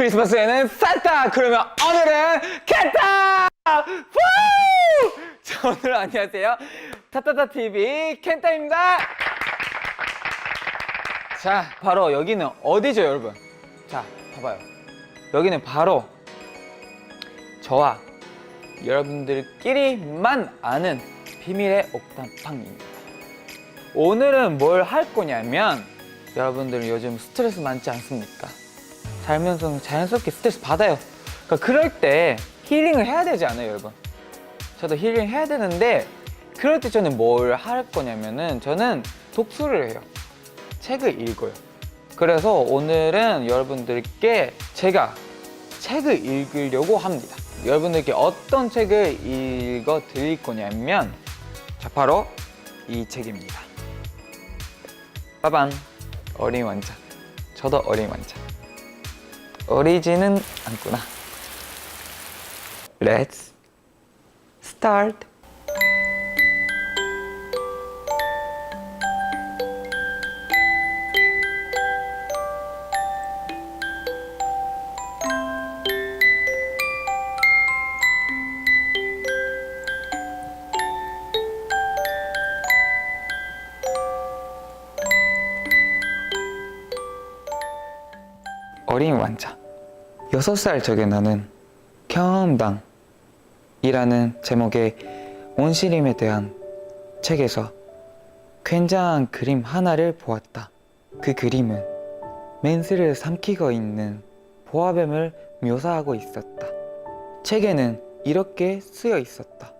크리스마스에는 산타! 그러면 오늘은 켄타! 후! 자, 오늘 안녕하세요. 타타타TV 켄타입니다. 자, 바로 여기는 어디죠, 여러분? 자, 봐봐요. 여기는 바로 저와 여러분들끼리만 아는 비밀의 옥탑방입니다. 오늘은 뭘 할 거냐면, 여러분들은 요즘 스트레스 많지 않습니까? 살면서 자연스럽게 스트레스 받아요. 그러니까 그럴 때 힐링을 해야 되지 않아요, 여러분? 저도 힐링 해야 되는데, 그럴 때 저는 뭘 할 거냐면은, 저는 독서를 해요. 책을 읽어요. 그래서 오늘은 여러분들께 제가 책을 읽으려고 합니다. 여러분들께 어떤 책을 읽어 드릴 거냐면, 자, 바로 이 책입니다. 빠밤. 어린 왕자. 저도 어린 왕자. 어리지는 않구나. Let's start. 어린 왕자. 6살 적에 나는 경험당이라는 제목의 원시림에 대한 책에서 굉장한 그림 하나를 보았다. 그 그림은 멘스를 삼키고 있는 보아뱀을 묘사하고 있었다. 책에는 이렇게 쓰여 있었다.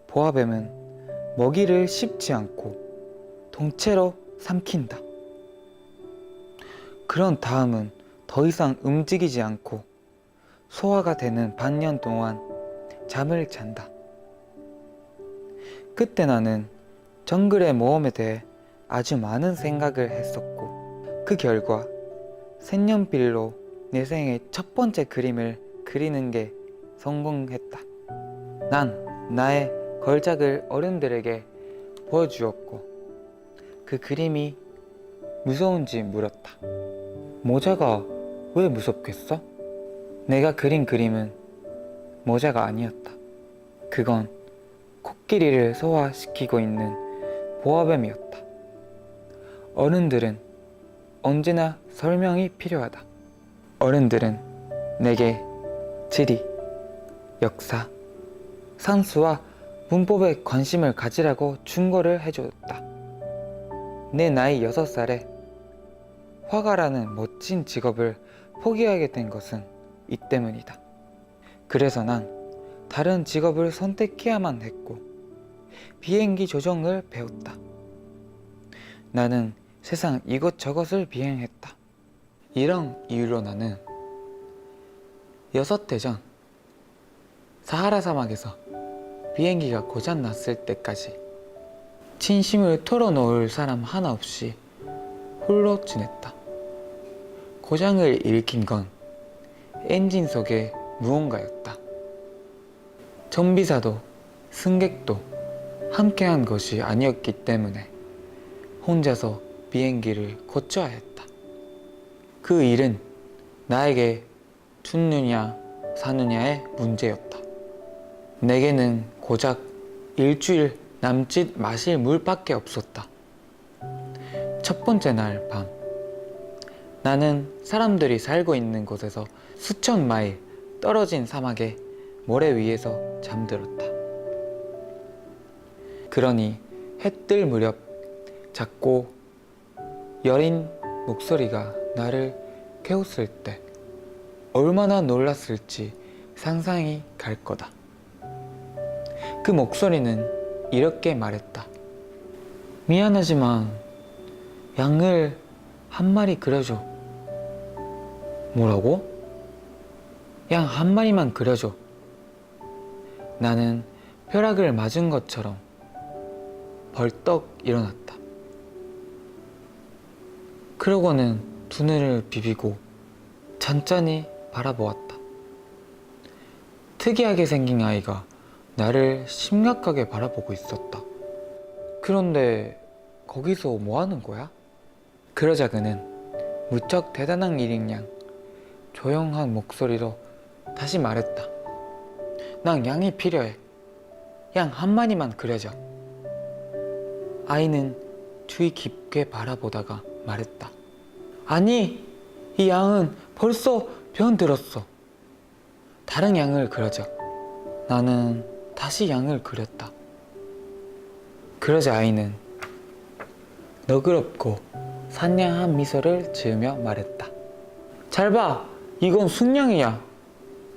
보아뱀은 먹이를 씹지 않고 통째로 삼킨다. 그런 다음은 더 이상 움직이지 않고 소화가 되는 반년 동안 잠을 잔다. 그때 나는 정글의 모험에 대해 아주 많은 생각을 했었고, 그 결과 색연필로 내 생의 첫 번째 그림을 그리는 게 성공했다. 난 나의 걸작을 어른들에게 보여주었고, 그 그림이 무서운지 물었다. 모자가 왜 무섭겠어? 내가 그린 그림은 모자가 아니었다. 그건 코끼리를 소화시키고 있는 보아뱀이었다. 어른들은 언제나 설명이 필요하다. 어른들은 내게 지리, 역사, 산수와 문법에 관심을 가지라고 충고를 해줬다. 내 나이 6살에 화가라는 멋진 직업을 포기하게 된 것은 이 때문이다. 그래서 난 다른 직업을 선택해야만 했고, 비행기 조종을 배웠다. 나는 세상 이것저것을 비행했다. 이런 이유로 나는 6대 전 사하라 사막에서 비행기가 고장 났을 때까지 진심을 털어놓을 사람 하나 없이 홀로 지냈다. 고장을 일으킨 건 엔진 속의 무언가였다. 정비사도 승객도 함께한 것이 아니었기 때문에 혼자서 비행기를 고쳐야 했다. 그 일은 나에게 죽느냐 사느냐의 문제였다. 내게는 고작 일주일 남짓 마실 물밖에 없었다. 첫 번째 날 밤, 나는 사람들이 살고 있는 곳에서 수천 마일 떨어진 사막의 모래 위에서 잠들었다. 그러니 해 뜰 무렵 작고 여린 목소리가 나를 깨웠을 때 얼마나 놀랐을지 상상이 갈 거다. 그 목소리는 이렇게 말했다. 미안하지만 양을 한 마리 그려줘. 뭐라고? 양 한 마리만 그려줘. 나는 벼락을 맞은 것처럼 벌떡 일어났다. 그러고는 두 눈을 비비고 찬찬히 바라보았다. 특이하게 생긴 아이가 나를 심각하게 바라보고 있었다. 그런데 거기서 뭐 하는 거야? 그러자 그는 무척 대단한 일인 양 조용한 목소리로 다시 말했다. 난 양이 필요해. 양 한 마리만 그려줘. 아이는 주의 깊게 바라보다가 말했다. 아니, 이 양은 벌써 병들었어. 다른 양을 그려줘. 나는 다시 양을 그렸다. 그러자 아이는 너그럽고 산냥한 미소를 지으며 말했다. 잘 봐, 이건 숙냥이야.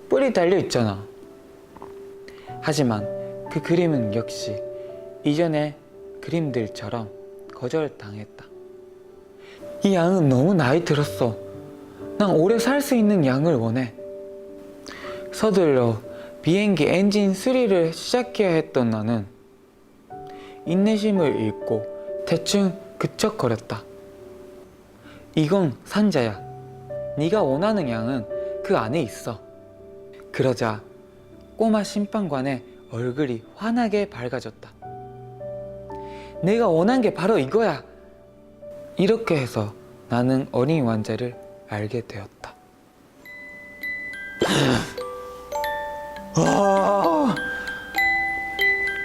뿔이 달려 있잖아. 하지만 그 그림은 역시 이전의 그림들처럼 거절당했다. 이 양은 너무 나이 들었어. 난 오래 살 수 있는 양을 원해. 서둘러 비행기 엔진 수리를 시작해야 했던 나는 인내심을 잃고 대충 그척거렸다. 이건 산자야. 네가 원하는 양은 그 안에 있어. 그러자 꼬마 심판관의 얼굴이 환하게 밝아졌다. 내가 원한 게 바로 이거야. 이렇게 해서 나는 어린이 왕자를 알게 되었다.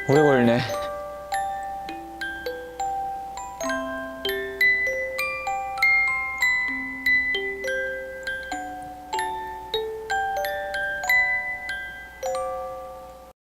오래 걸리네.